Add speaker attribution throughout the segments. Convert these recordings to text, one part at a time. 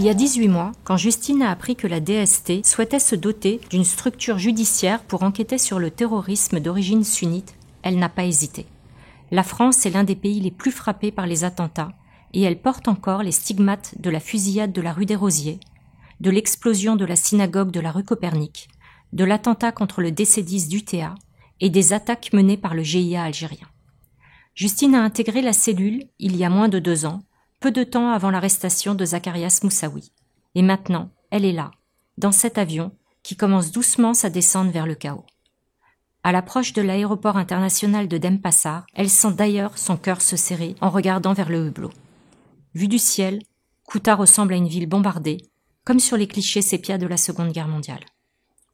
Speaker 1: Il y a 18 mois, quand Justine a appris que la DST souhaitait se doter d'une structure judiciaire pour enquêter sur le terrorisme d'origine sunnite, elle n'a pas hésité. La France est l'un des pays les plus frappés par les attentats et elle porte encore les stigmates de la fusillade de la rue des Rosiers, de l'explosion de la synagogue de la rue Copernic, de l'attentat contre le DC-10 d'UTA et des attaques menées par le GIA algérien. Justine a intégré la cellule il y a moins de 2 ans, peu de temps avant l'arrestation de Zacarias Moussaoui. Et maintenant, elle est là, dans cet avion qui commence doucement sa descente vers le chaos. À l'approche de l'aéroport international de Denpasar, elle sent d'ailleurs son cœur se serrer en regardant vers le hublot. Vu du ciel, Ghouta ressemble à une ville bombardée, comme sur les clichés sépia de la Seconde Guerre mondiale.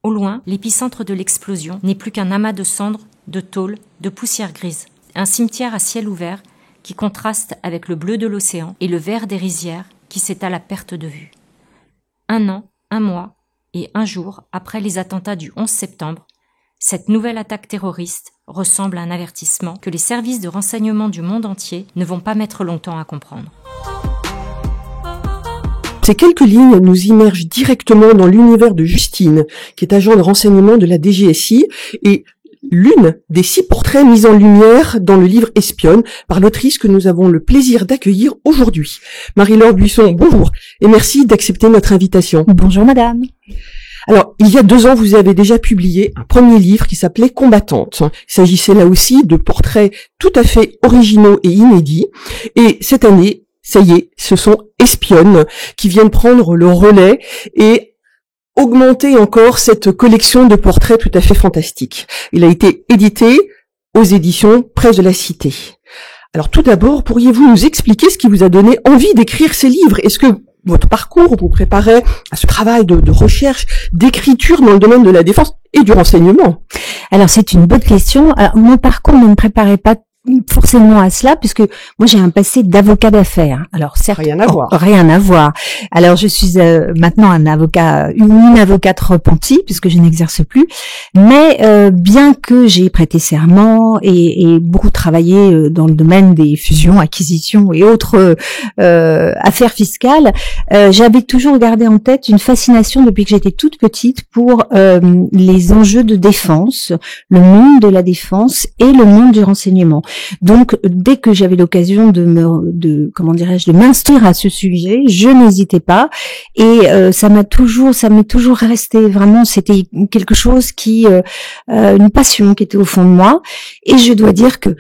Speaker 1: Au loin, l'épicentre de l'explosion n'est plus qu'un amas de cendres, de tôles, de poussière grise. Un cimetière à ciel ouvert qui contraste avec le bleu de l'océan et le vert des rizières qui s'étale à perte de vue. 1 an, 1 mois et 1 jour après les attentats du 11 septembre, cette nouvelle attaque terroriste ressemble à un avertissement que les services de renseignement du monde entier ne vont pas mettre longtemps à comprendre.
Speaker 2: Ces quelques lignes nous immergent directement dans l'univers de Justine, qui est agent de renseignement de la DGSI et l'une des 6 portraits mis en lumière dans le livre Espionne par l'autrice que nous avons le plaisir d'accueillir aujourd'hui. Marie-Laure Buisson, bonjour et merci d'accepter notre invitation.
Speaker 3: Bonjour madame.
Speaker 2: Alors, il y a 2 ans, vous avez déjà publié un premier livre qui s'appelait Combattante. Il s'agissait là aussi de portraits tout à fait originaux et inédits. Et cette année, ça y est, ce sont Espionne qui viennent prendre le relais et augmenter encore cette collection de portraits tout à fait fantastiques. Il a été édité aux éditions Presse de la Cité. Alors tout d'abord, pourriez-vous nous expliquer ce qui vous a donné envie d'écrire ces livres? Est-ce que votre parcours vous préparait à ce travail de recherche, d'écriture dans le domaine de la défense et du renseignement?
Speaker 3: Alors c'est une bonne question. Alors, mon parcours ne me préparait pas forcément à cela, puisque moi j'ai un passé d'avocat d'affaires. Alors certes,
Speaker 2: rien à voir.
Speaker 3: Rien à voir. Alors je suis maintenant une avocate repentie, puisque je n'exerce plus. Mais bien que j'ai prêté serment et beaucoup travaillé dans le domaine des fusions, acquisitions et autres affaires fiscales, j'avais toujours gardé en tête une fascination depuis que j'étais toute petite pour les enjeux de défense, le monde de la défense et le monde du renseignement. Donc, dès que j'avais l'occasion de m'instruire à ce sujet, je n'hésitais pas. Et ça m'est toujours resté vraiment. C'était quelque chose une passion qui était au fond de moi. Et je dois dire que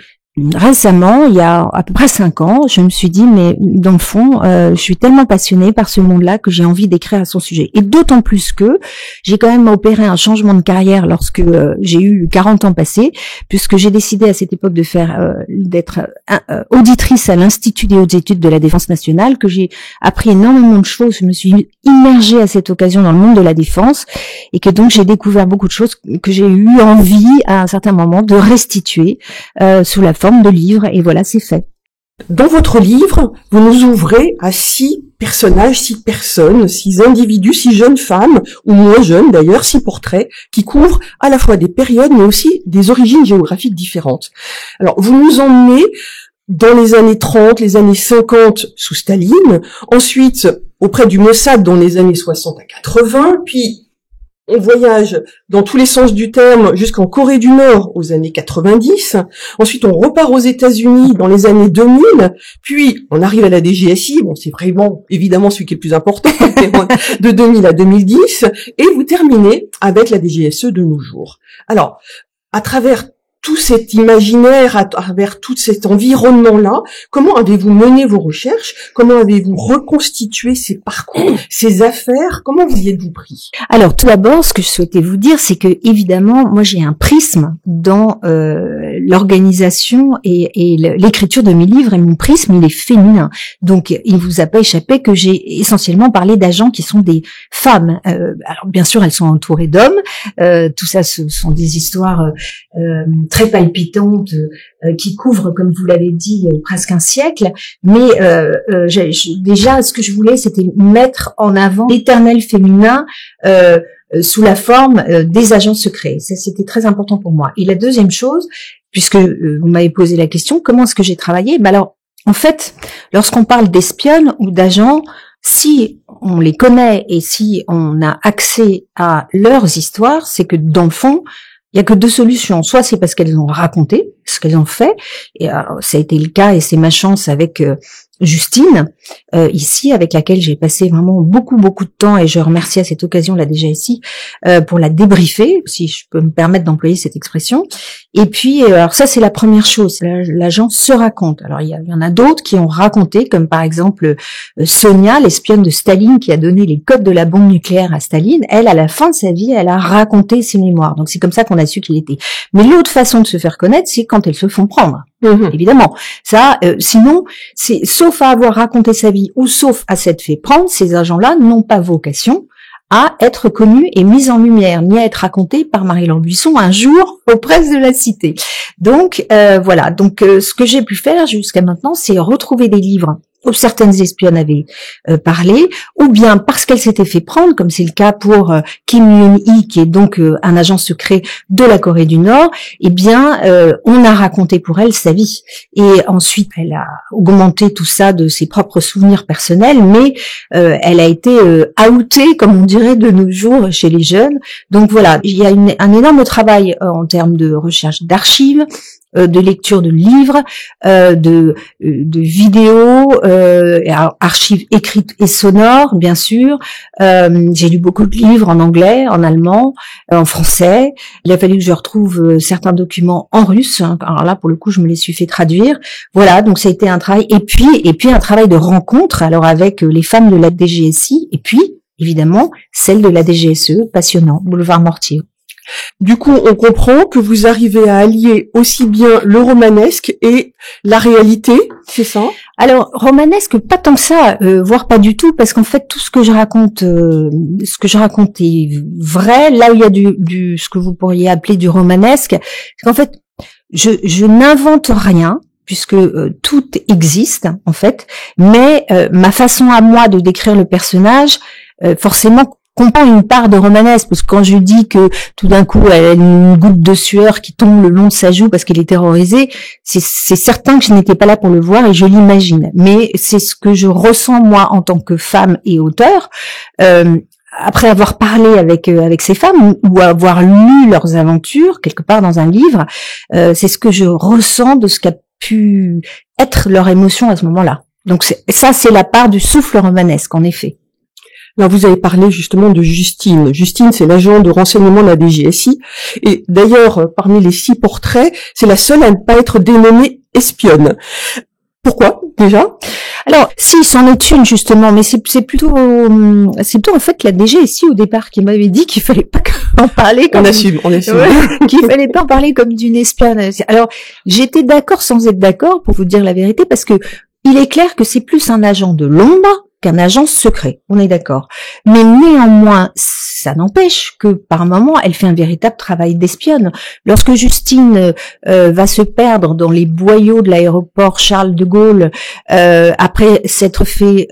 Speaker 3: récemment, il y a à peu près 5 ans, je me suis dit, mais dans le fond, je suis tellement passionnée par ce monde-là que j'ai envie d'écrire à son sujet. Et d'autant plus que j'ai quand même opéré un changement de carrière lorsque j'ai eu 40 ans passés, puisque j'ai décidé à cette époque d'être auditrice à l'Institut des hautes études de la défense nationale, que j'ai appris énormément de choses. Je me suis immergée à cette occasion dans le monde de la défense et que donc j'ai découvert beaucoup de choses que j'ai eu envie à un certain moment de restituer sous la forme de livres, et voilà, c'est fait.
Speaker 2: Dans votre livre, vous nous ouvrez à 6 personnages, 6 personnes, 6 individus, 6 jeunes femmes, ou moins jeunes d'ailleurs, 6 portraits, qui couvrent à la fois des périodes, mais aussi des origines géographiques différentes. Alors, vous nous emmenez dans les années 30, les années 50 sous Staline, ensuite auprès du Mossad dans les années 60 à 80, puis on voyage dans tous les sens du terme jusqu'en Corée du Nord aux années 90. Ensuite, on repart aux États-Unis dans les années 2000. Puis, on arrive à la DGSI. Bon, c'est vraiment, évidemment, celui qui est le plus important, de 2000 à 2010. Et vous terminez avec la DGSE de nos jours. Alors, à travers tout cet imaginaire, à travers tout cet environnement-là, comment avez-vous mené vos recherches? Comment avez-vous reconstitué ces parcours, ces affaires? Comment vous y êtes-vous pris?
Speaker 3: Alors, tout d'abord, ce que je souhaitais vous dire, c'est que, évidemment, moi, j'ai un prisme dans l'organisation et l'écriture de mes livres, et mon prisme, il est féminin. Donc, il vous a pas échappé que j'ai essentiellement parlé d'agents qui sont des femmes. Alors, bien sûr, elles sont entourées d'hommes. Tout ça, ce sont des histoires très palpitantes qui couvrent, comme vous l'avez dit, presque un siècle. Mais déjà, ce que je voulais, c'était mettre en avant l'éternel féminin sous la forme des agents secrets. Ça, c'était très important pour moi. Et la deuxième chose, puisque vous m'avez posé la question, comment est-ce que j'ai travaillé? Alors, en fait, lorsqu'on parle d'espionne ou d'agent, si on les connaît et si on a accès à leurs histoires, c'est que dans le fond, il y a que deux solutions. Soit c'est parce qu'elles ont raconté ce qu'elles ont fait, et ça a été le cas et c'est ma chance avec Justine, ici, avec laquelle j'ai passé vraiment beaucoup de temps, et je remercie à cette occasion la DGSI pour la débriefer, si je peux me permettre d'employer cette expression. Et puis, alors ça c'est la première chose, l'agent se raconte. Alors il y en a d'autres qui ont raconté, comme par exemple Sonia, l'espionne de Staline, qui a donné les codes de la bombe nucléaire à Staline. Elle, à la fin de sa vie, elle a raconté ses mémoires. Donc c'est comme ça qu'on a su qu'il était. Mais l'autre façon de se faire connaître, c'est quand elles se font prendre. Évidemment, ça, sinon, c'est sauf à avoir raconté sa vie ou sauf à s'être fait prendre, ces agents-là n'ont pas vocation à être connus et mis en lumière, ni à être racontés par Marie-Laure Buisson un jour aux presses de la Cité. Donc voilà. Donc ce que j'ai pu faire jusqu'à maintenant, c'est retrouver des livres où certaines espionnes avaient parlé, ou bien parce qu'elles s'étaient fait prendre, comme c'est le cas pour Kim Yoon-hee, qui est donc un agent secret de la Corée du Nord. Eh bien, on a raconté pour elle sa vie, et ensuite elle a augmenté tout ça de ses propres souvenirs personnels, mais elle a été outée, comme on dirait de nos jours chez les jeunes. Donc voilà, il y a un énorme travail en termes de recherche d'archives, de lecture de livres, de vidéos, archives écrites et sonores, bien sûr. J'ai lu beaucoup de livres en anglais, en allemand, en français. Il a fallu que je retrouve certains documents en russe. Alors là, pour le coup, je me les suis fait traduire. Voilà, donc ça a été un travail. Et puis un travail de rencontre, alors avec les femmes de la DGSI, et puis, évidemment, celle de la DGSE, passionnant, Boulevard Mortier.
Speaker 2: Du coup, on comprend que vous arrivez à allier aussi bien le romanesque et la réalité, c'est ça?
Speaker 3: Alors, romanesque, pas tant que ça, voire pas du tout, parce qu'en fait, tout ce que je raconte est vrai. Là où il y a du ce que vous pourriez appeler du romanesque, c'est qu'en fait, je n'invente rien, puisque tout existe, en fait, mais ma façon à moi de décrire le personnage, forcément, comprend une part de romanesque, parce que quand je dis que tout d'un coup elle a une goutte de sueur qui tombe le long de sa joue parce qu'elle est terrorisée, c'est certain que je n'étais pas là pour le voir et je l'imagine. Mais c'est ce que je ressens moi en tant que femme et auteur. Après avoir parlé avec ces femmes ou avoir lu leurs aventures quelque part dans un livre, c'est ce que je ressens de ce qu'a pu être leur émotion à ce moment-là. Donc ça c'est la part du souffle romanesque en effet.
Speaker 2: Là, vous avez parlé justement de Justine. Justine, c'est l'agent de renseignement de la DGSI. Et d'ailleurs, parmi les 6 portraits, c'est la seule à ne pas être dénommée espionne. Pourquoi, déjà?
Speaker 3: Alors, si, c'en est une, justement, mais c'est plutôt en fait la DGSI au départ qui m'avait dit qu'il fallait pas en parler comme...
Speaker 2: On assume.
Speaker 3: Qu'il fallait pas en parler comme d'une espionne. Alors, j'étais d'accord sans être d'accord, pour vous dire la vérité, parce que il est clair que c'est plus un agent de l'ombre qu'un agent secret, on est d'accord. Mais néanmoins, ça n'empêche que par moment, elle fait un véritable travail d'espionne. Lorsque Justine va se perdre dans les boyaux de l'aéroport Charles de Gaulle, après s'être fait,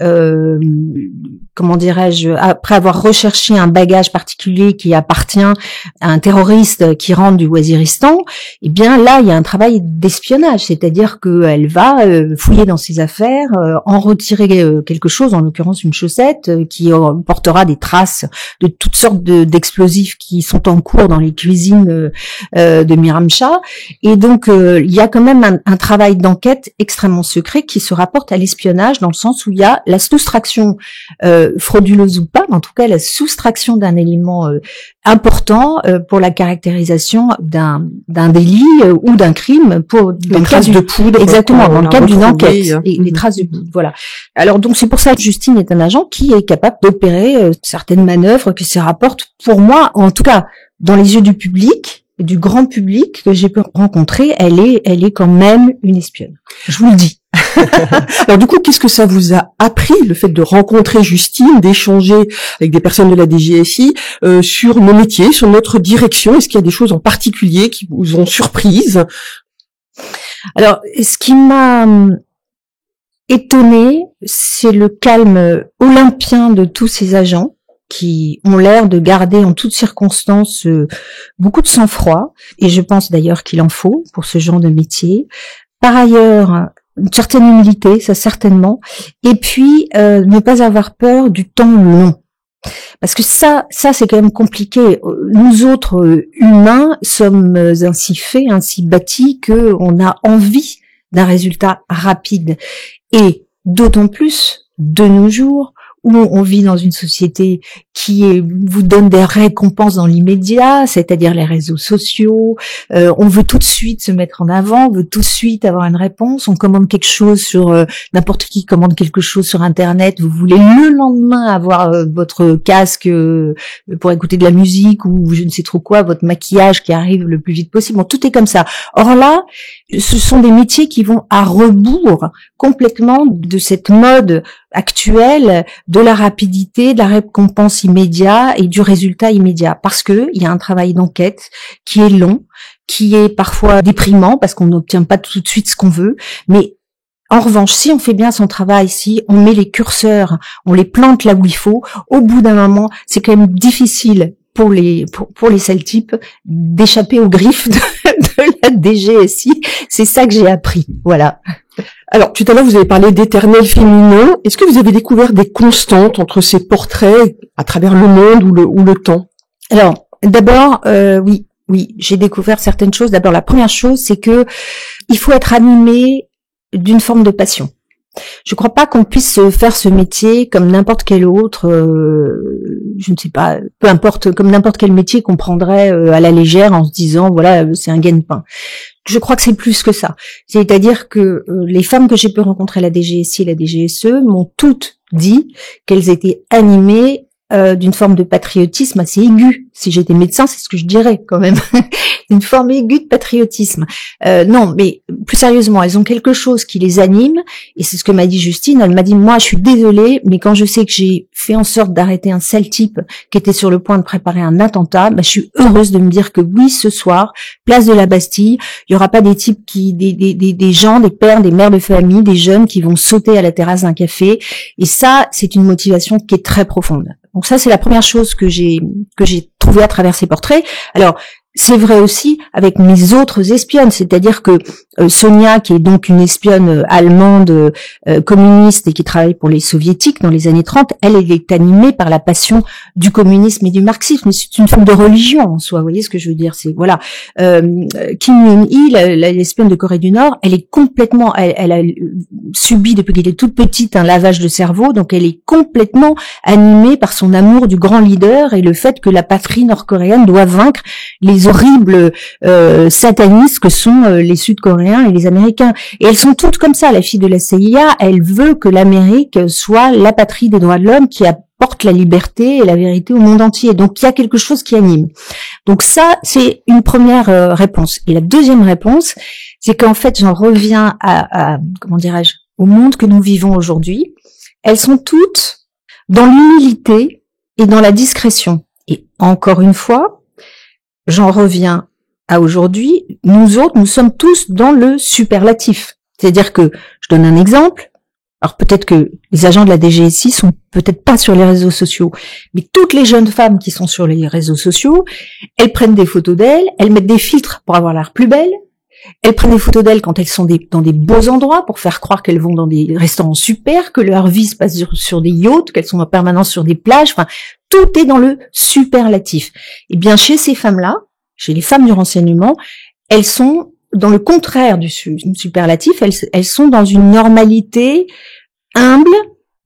Speaker 3: après avoir recherché un bagage particulier qui appartient à un terroriste qui rentre du Waziristan, eh bien là, il y a un travail d'espionnage, c'est-à-dire qu'elle va fouiller dans ses affaires, en retirer quelque chose, en l'occurrence une chaussette qui portera des traces de toutes sortes d'explosifs qui sont en cours dans les cuisines de Miram Shah. Et donc il y a quand même un travail d'enquête extrêmement secret qui se rapporte à l'espionnage, dans le sens où il y a la soustraction frauduleuse ou pas, mais en tout cas la soustraction d'un élément important pour la caractérisation d'un délit ou d'un crime pour
Speaker 2: les traces de poudre.
Speaker 3: Exactement, dans le cadre d'une enquête. Et les traces de poudre, voilà. Alors donc c'est pour ça que Justine est un agent qui est capable d'opérer certaines manœuvres qui se rapportent, pour moi, en tout cas, dans les yeux du public, du grand public que j'ai pu rencontrer, elle est quand même une espionne. Je vous le dis.
Speaker 2: Alors du coup, qu'est-ce que ça vous a appris, le fait de rencontrer Justine, d'échanger avec des personnes de la DGSI sur nos métiers, sur notre direction? Est-ce qu'il y a des choses en particulier qui vous ont surprise?
Speaker 3: Alors, ce qui m'a étonnée, c'est le calme olympien de tous ces agents qui ont l'air de garder en toutes circonstances beaucoup de sang-froid, et je pense d'ailleurs qu'il en faut pour ce genre de métier. Par ailleurs, une certaine humilité, ça certainement, et puis ne pas avoir peur du temps long. Parce que ça c'est quand même compliqué. Nous autres humains sommes ainsi faits, ainsi bâtis, que on a envie d'un résultat rapide. Et d'autant plus de nos jours où on vit dans une société qui vous donne des récompenses dans l'immédiat, c'est-à-dire les réseaux sociaux. On veut tout de suite se mettre en avant, on veut tout de suite avoir une réponse. On commande quelque chose sur n'importe qui commande quelque chose sur Internet. Vous voulez le lendemain avoir votre casque pour écouter de la musique ou je ne sais trop quoi, votre maquillage qui arrive le plus vite possible. Bon, tout est comme ça. Or là, ce sont des métiers qui vont à rebours complètement de cette mode actuelle de la rapidité, de la récompense immédiate et du résultat immédiat. Parce que il y a un travail d'enquête qui est long, qui est parfois déprimant parce qu'on n'obtient pas tout de suite ce qu'on veut. Mais en revanche, si on fait bien son travail, si on met les curseurs, on les plante là où il faut, au bout d'un moment, c'est quand même difficile pour les sales types d'échapper aux griffes de la DGSI. C'est ça que j'ai appris. Voilà.
Speaker 2: Alors, tout à l'heure, vous avez parlé d'éternel féminin. Est-ce que vous avez découvert des constantes entre ces portraits à travers le monde ou le temps?
Speaker 3: Alors, d'abord, oui, j'ai découvert certaines choses. D'abord, la première chose, c'est que il faut être animé d'une forme de passion. Je crois pas qu'on puisse faire ce métier comme n'importe quel autre, je ne sais pas, peu importe, comme n'importe quel métier qu'on prendrait à la légère en se disant, voilà, c'est un gagne-pain. Je crois que c'est plus que ça. C'est-à-dire que les femmes que j'ai pu rencontrer à la DGSI et la DGSE m'ont toutes dit qu'elles étaient animées d'une forme de patriotisme assez aigu. Si j'étais médecin, c'est ce que je dirais quand même. Une forme aiguë de patriotisme. Non, mais plus sérieusement, elles ont quelque chose qui les anime, et c'est ce que m'a dit Justine. Elle m'a dit, moi, je suis désolée, mais quand je sais que j'ai fait en sorte d'arrêter un sale type qui était sur le point de préparer un attentat, je suis heureuse de me dire que oui, ce soir, place de la Bastille, il y aura pas des types des gens, des pères, des mères de famille, des jeunes qui vont sauter à la terrasse d'un café, et ça, c'est une motivation qui est très profonde. Donc ça, c'est la première chose que j'ai trouvée à travers ces portraits. Alors, c'est vrai aussi avec mes autres espionnes, c'est-à-dire que Sonia, qui est donc une espionne allemande communiste et qui travaille pour les soviétiques dans les années 30, elle est animée par la passion du communisme et du marxisme. C'est une forme de religion en soi, vous voyez ce que je veux dire, c'est voilà. Kim Yoon-hee, l'espionne de Corée du Nord, elle est complètement, elle a subi depuis qu'elle est toute petite un lavage de cerveau, donc elle est complètement animée par son amour du grand leader et le fait que la patrie nord-coréenne doit vaincre les horribles satanistes que sont les Sud-Coréens et les Américains. Et elles sont toutes comme ça. La fille de la CIA, elle veut que l'Amérique soit la patrie des droits de l'homme qui apporte la liberté et la vérité au monde entier. Donc il y a quelque chose qui anime. Donc ça, c'est une première réponse. Et la deuxième réponse, c'est qu'en fait, j'en reviens à comment dirais-je, au monde que nous vivons aujourd'hui. Elles sont toutes dans l'humilité et dans la discrétion. Et encore une fois, j'en reviens à aujourd'hui, nous autres, nous sommes tous dans le superlatif. C'est-à-dire que, je donne un exemple, alors peut-être que les agents de la DGSI sont peut-être pas sur les réseaux sociaux, mais toutes les jeunes femmes qui sont sur les réseaux sociaux, elles prennent des photos d'elles, elles mettent des filtres pour avoir l'air plus belles, elles prennent des photos d'elles quand elles sont dans des beaux endroits pour faire croire qu'elles vont dans des restaurants super, que leur vie se passe sur des yachts, qu'elles sont en permanence sur des plages, enfin, tout est dans le superlatif. Et bien, chez ces femmes-là, chez les femmes du renseignement, elles sont dans le contraire du superlatif, elles sont dans une normalité humble,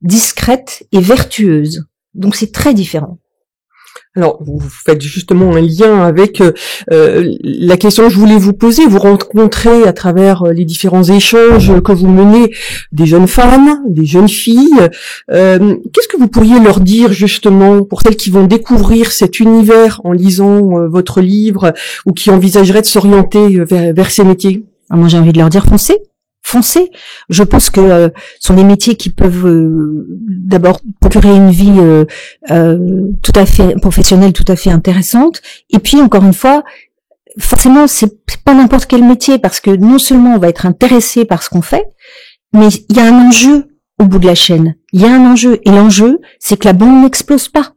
Speaker 3: discrète et vertueuse. Donc c'est très différent.
Speaker 2: Alors, vous faites justement un lien avec la question que je voulais vous poser. Vous rencontrez à travers les différents échanges que vous menez des jeunes femmes, des jeunes filles. Qu'est-ce que vous pourriez leur dire justement pour celles qui vont découvrir cet univers en lisant votre livre ou qui envisageraient de s'orienter vers ces métiers?
Speaker 3: Moi, j'ai envie de leur dire foncez. Je pense que ce sont des métiers qui peuvent d'abord procurer une vie tout à fait professionnelle, tout à fait intéressante. Et puis encore une fois, forcément, c'est pas n'importe quel métier parce que non seulement on va être intéressé par ce qu'on fait, mais il y a un enjeu au bout de la chaîne. Il y a un enjeu et l'enjeu, c'est que la bombe n'explose pas.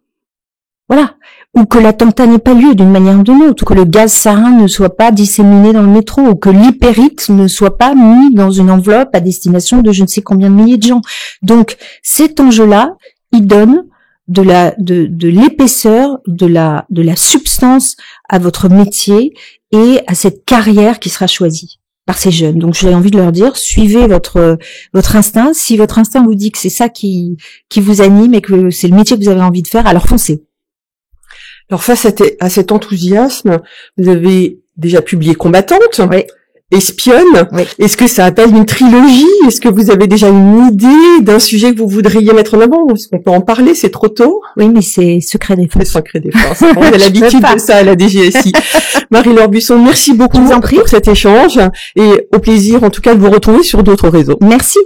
Speaker 3: Voilà. ou que l'attentat n'ait pas lieu d'une manière ou d'une autre, ou que le gaz sarin ne soit pas disséminé dans le métro, ou que l'hypérite ne soit pas mis dans une enveloppe à destination de je ne sais combien de milliers de gens. Donc, cet enjeu-là, il donne de l'épaisseur, de la substance à votre métier et à cette carrière qui sera choisie par ces jeunes. Donc j'ai envie de leur dire, suivez votre instinct. Si votre instinct vous dit que c'est ça qui vous anime et que c'est le métier que vous avez envie de faire, alors foncez.
Speaker 2: Alors face à cet enthousiasme, vous avez déjà publié Combattante,
Speaker 3: oui.
Speaker 2: Espionne.
Speaker 3: Oui.
Speaker 2: Est-ce que ça appelle une trilogie? Est-ce que vous avez déjà une idée d'un sujet que vous voudriez mettre en avant? Est-ce qu'on peut en parler? C'est trop tôt?
Speaker 3: Oui, mais c'est secret défense.
Speaker 2: C'est secret défense. On a l'habitude de ça à la DGSI. Marie-Laure Buisson, merci beaucoup pour cet échange et au plaisir en tout cas de vous retrouver sur d'autres réseaux.
Speaker 3: Merci.